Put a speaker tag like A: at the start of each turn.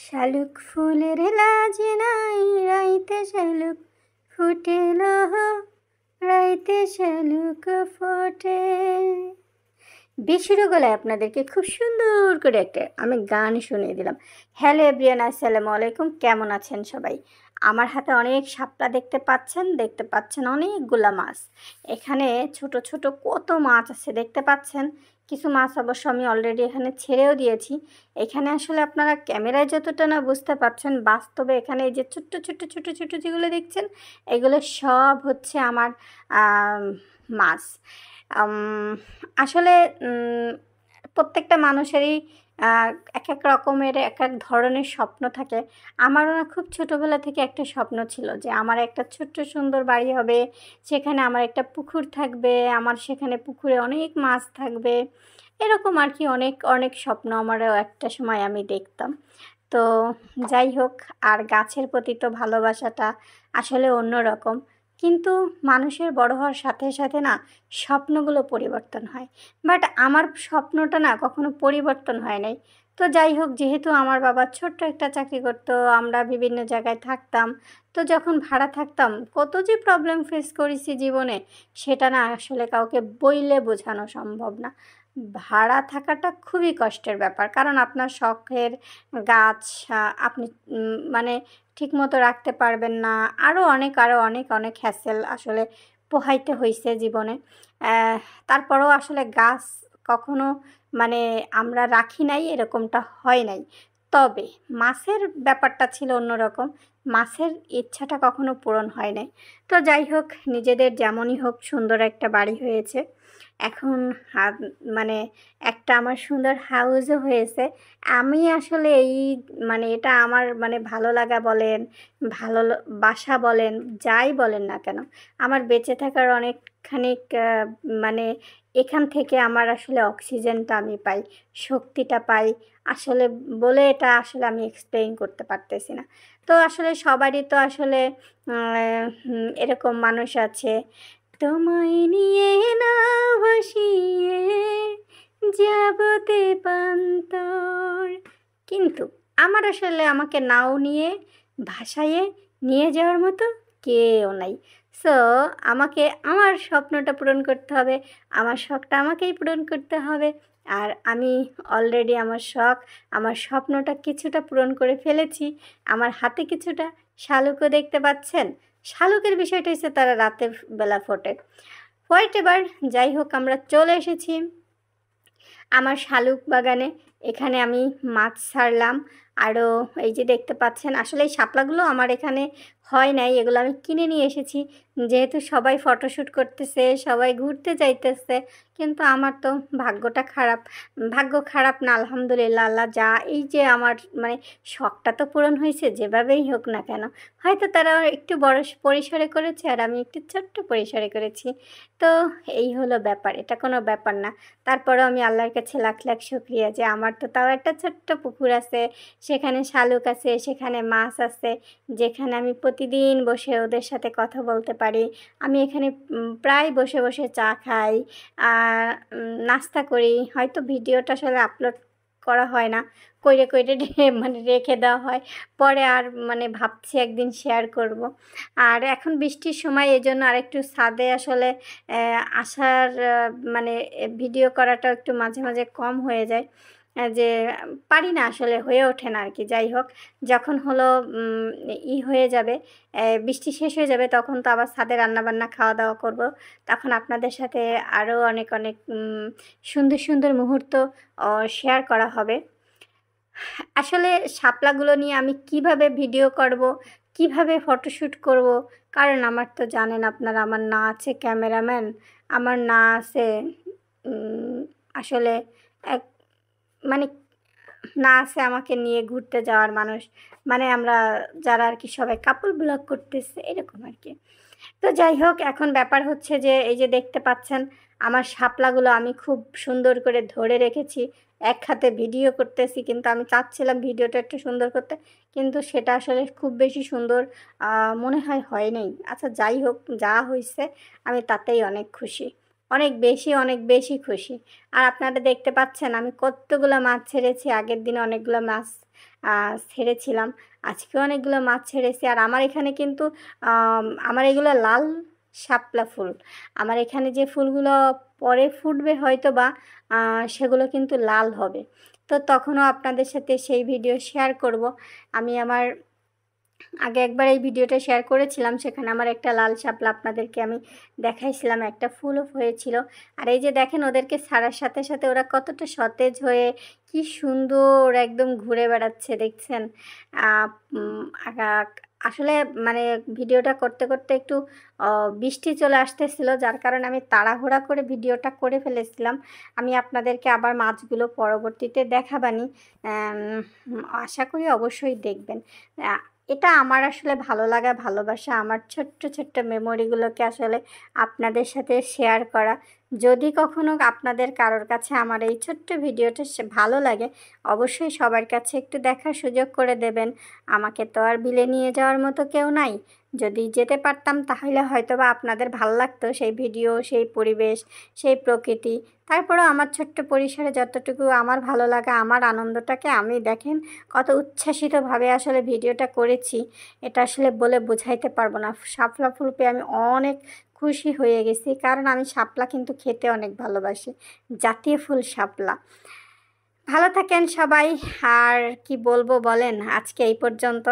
A: শালুক ফুলের লাজ নাই, রাইতে শালুক ফুটেল, রাইতে শালুক ফোটে। বেসুরো গলায় আপনাদেরকে খুব সুন্দর করে একটা আমি গান শুনিয়ে দিলাম। হ্যালো এভরিওয়ান, আসসালামু আলাইকুম। কেমন আছেন সবাই? আমার হাতে অনেক শাপলা দেখতে পাচ্ছেন অনেকগুলা মাছ। এখানে ছোট ছোট কত মাছ আছে দেখতে পাচ্ছেন। কিছু মাছ অবশ্য আমি অলরেডি এখানে ছেড়েও দিয়েছি। এখানে আসলে আপনারা ক্যামেরায় যতটা না বুঝতে পারছেন, বাস্তবে এখানে এই যে ছোট্ট ছোট্ট ছোট ছোট যেগুলো দেখছেন, এগুলো সব হচ্ছে আমার মাছ। আসলে প্রত্যেকটা মানুষেরই এক এক রকমের এক এক ধরনের স্বপ্ন থাকে। আমারও না খুব ছোটোবেলা থেকে একটা স্বপ্ন ছিল যে আমার একটা ছোট্ট সুন্দর বাড়ি হবে, সেখানে আমার একটা পুকুর থাকবে, আমার সেখানে পুকুরে অনেক মাছ থাকবে। এরকম আর কি অনেক অনেক স্বপ্ন আমারও একটা সময় আমি দেখতাম। তো যাই হোক, আর গাছের প্রতি তো ভালোবাসাটা আসলে অন্যরকম। কিন্তু মানুষের বড় হওয়ার সাথে সাথে না স্বপ্নগুলো পরিবর্তন হয়। বাট আমার স্বপ্নটা না কখনো পরিবর্তন হয় নাই। তো যাই হোক, যেহেতু আমার বাবা ছোট্ট একটা চাকরি করতো, আমরা বিভিন্ন জায়গায় থাকতাম। তো যখন ভাড়া থাকতাম কত যে প্রবলেম ফেস করেছি জীবনে, সেটা না আসলে কাউকে বইলে বোঝানো সম্ভব না। ভাড়া থাকাটা খুবই কষ্টের ব্যাপার, কারণ আপনার শখের গাছ আপনি মানে ঠিকমতো রাখতে পারবেন না। আরও অনেক অনেক হ্যাসেল আসলে পোহাইতে হয়েছে জীবনে। তারপরেও আসলে গাছ কখনো মানে আমরা রাখি নাই, এরকমটা হয় নাই। তবে মাছের ব্যাপারটা ছিল অন্যরকম। মাছের ইচ্ছাটা কখনো পূরণ হয় নাই। তো যাই হোক, নিজেদের যেমনই হোক সুন্দর একটা বাড়ি হয়েছে এখন। মানে একটা আমার সুন্দর হাউসও হয়েছে। আমি আসলে এই এটা আমার ভালো লাগা বলেন, বাসা বলেন, যাই বলেন না কেন, আমার বেঁচে থাকার অনেকখানিক মানে এখান থেকে আমার আসলে অক্সিজেনটা আমি পাই, শক্তিটা পাই। আসলে বলে এটা আসলে আমি এক্সপ্লেইন করতে পারতেছি না। তো আসলে সবারই তো আসলে এরকম মানুষ আছে। তোমায় নিয়ে না ভাসিয়ে যাবতে পান্তর, কিন্তু আমার আসলে আমাকে নাও নিয়ে ভাসাইয়ে নিয়ে যাওয়ার মতো কেউ নাই। সো আমাকে আমার স্বপ্নটা পূরণ করতে হবে, আমার শখটা আমাকেই পূরণ করতে হবে। আর আমি অলরেডি আমার শখ, আমার স্বপ্নটা কিছুটা পূরণ করে ফেলেছি। আমার হাতে কিছুটা শালুকও দেখতে পাচ্ছেন। শালুকের বিষয়টা হচ্ছে তারা রাতের বেলা ফোটে। হোয়াইট এবার যাই হোক, আমরা চলে এসেছি আমার শালুক বাগানে। এখানে আমি মাছ ছাড়লাম। আরও এই যে দেখতে পাচ্ছেন, আসলে এই শাপলাগুলো আমার এখানে হয় নাই, এগুলো আমি কিনে নিয়ে এসেছি। যেহেতু সবাই ফটোশ্যুট করতেছে, সবাই ঘুরতে যাইতেছে, কিন্তু আমার তো ভাগ্যটা খারাপ। ভাগ্য খারাপ না, আলহামদুলিল্লাহ, আল্লাহ যা, এই যে আমার শখটা তো পূরণ হয়েছে যেভাবেই হোক না কেন। হয়তো তারা একটু বড় পরিসরে করেছে আর আমি একটু ছোট্ট পরিসরে করেছি। তো এই হলো ব্যাপার, এটা কোনো ব্যাপার না। তারপরেও আমি আল্লাহর কাছে লাখ লাখ শুকরিয়া যে আমার তো তাও একটা ছোট্ট পুকুর আছে, সেখানে শালুক আছে, সেখানে মাছ আছে, যেখানে আমি প্রতিদিন বসে ওদের সাথে কথা বলতে পারি। আমি এখানে প্রায় বসে বসে চা খাই আর নাস্তা করি। হয়তো ভিডিওটা আসলে আপলোড করা হয় না, কইরে কইরে রেখে দেওয়া হয়, পরে আর ভাবছি একদিন শেয়ার করব। আর এখন বৃষ্টির সময়, এই জন্য আরেকটু ছাদে আসলে আসার ভিডিও করাটা একটু মাঝে মাঝে কম হয়ে যায়, যে পারি না আসলে, হয়ে ওঠে না আর কি। যাই হোক, যখন হলো হয়ে যাবে, বৃষ্টি শেষ হয়ে যাবে, তখন তো আবার ছাদে রান্নাবান্না খাওয়া দাওয়া করব। তখন আপনাদের সাথে আরও অনেক অনেক সুন্দর সুন্দর মুহূর্ত শেয়ার করা হবে। আসলে শাপলাগুলো নিয়ে আমি কিভাবে ভিডিও করব, কিভাবে ফটোশ্যুট করব, কারণ আমার তো জানেন আপনারা, আমার না আছে ক্যামেরাম্যান, আমার না আছে আসলে এক মানে না আছে আমাকে নিয়ে ঘুরতে যাওয়ার মানুষ। আমরা যারা আর কি সবাই কাপল ব্লগ করতেছে এরকম আর কি। তো যাই হোক, এখন ব্যাপার হচ্ছে যে এই যে দেখতে পাচ্ছেন আমার শাপলাগুলো আমি খুব সুন্দর করে ধরে রেখেছি। এক হাতে ভিডিও করতেছি, কিন্তু আমি চাচ্ছিলাম ভিডিওটা একটু সুন্দর করতে, কিন্তু সেটা আসলে খুব বেশি সুন্দর মনে হয় নাই। আচ্ছা যাই হোক, যা হয়েছে আমি তাতেই অনেক খুশি। অনেক বেশি খুশি। আর আপনারা দেখতে পাচ্ছেন আমি কতগুলো মাছ ছেড়েছি। আগের দিন অনেকগুলো মাছ ছেড়েছিলাম। আজকেও অনেকগুলো মাছ ছেড়েছি। আর আমার এখানে কিন্তু আমার এগুলো লাল শাপলা ফুল। আমার এখানে যে ফুলগুলো পরে ফুটবে হয়তোবা সেগুলো কিন্তু লাল হবে। তো তখনও আপনাদের সাথে সেই ভিডিও শেয়ার করব। আমি আমার আগে একবার এই ভিডিওটা শেয়ার করেছিলাম, সেখানে আমার একটা লাল শাপলা আপনাদেরকে আমি দেখাইছিলাম, একটা ফুলও হয়েছিল। আর এই যে দেখেন ওদেরকে ছাড়ার সাথে সাথে ওরা কতটা সতেজ হয়ে কি সুন্দর একদম ঘুরে বেড়াচ্ছে দেখছেন। আহ, উম, আসলে মানে ভিডিওটা করতে করতে একটু বৃষ্টি চলে আসতেছিল, যার কারণে আমি তাড়াহুড়া করে ভিডিওটা করে ফেলেছিলাম। আমি আপনাদেরকে আবার মাছগুলো পরবর্তীতে দেখাবানি। আশা করি অবশ্যই দেখবেন। এটা আমার আসলে ভালো লাগা, ভালোবাসা, আমার ছোট্ট ছোট্ট মেমোরিগুলোকে আসলে আপনাদের সাথে শেয়ার করা। যদি কখনো আপনাদের কারোর কাছে আমার এই ছোট্ট ভিডিওটা ভালো লাগে, অবশ্যই সবার কাছে একটু দেখার সুযোগ করে দেবেন। আমাকে তো আর বিলে নিয়ে যাওয়ার মতো কেউ নাই। যদি যেতে পারতাম তাহলে হয়তোবা আপনাদের ভালো লাগতো সেই ভিডিও, সেই পরিবেশ, সেই প্রকৃতি। তারপরেও আমার ছোট্ট পরিসরে যতটুকু আমার ভালো লাগা, আমার আনন্দটাকে আমি দেখেন কত উচ্ছ্বাসিতভাবে আসলে ভিডিওটা করেছি, এটা আসলে বলে বোঝাইতে পারবো না। শাপলা ফুল পেয়ে আমি অনেক খুশি হয়ে গেছি, কারণ আমি শাপলা কিন্তু খেতে অনেক ভালোবাসি। জাতীয় ফুল শাপলা। ভালো থাকেন সবাই। আর কি বলবো বলেন, আজকে এই পর্যন্ত।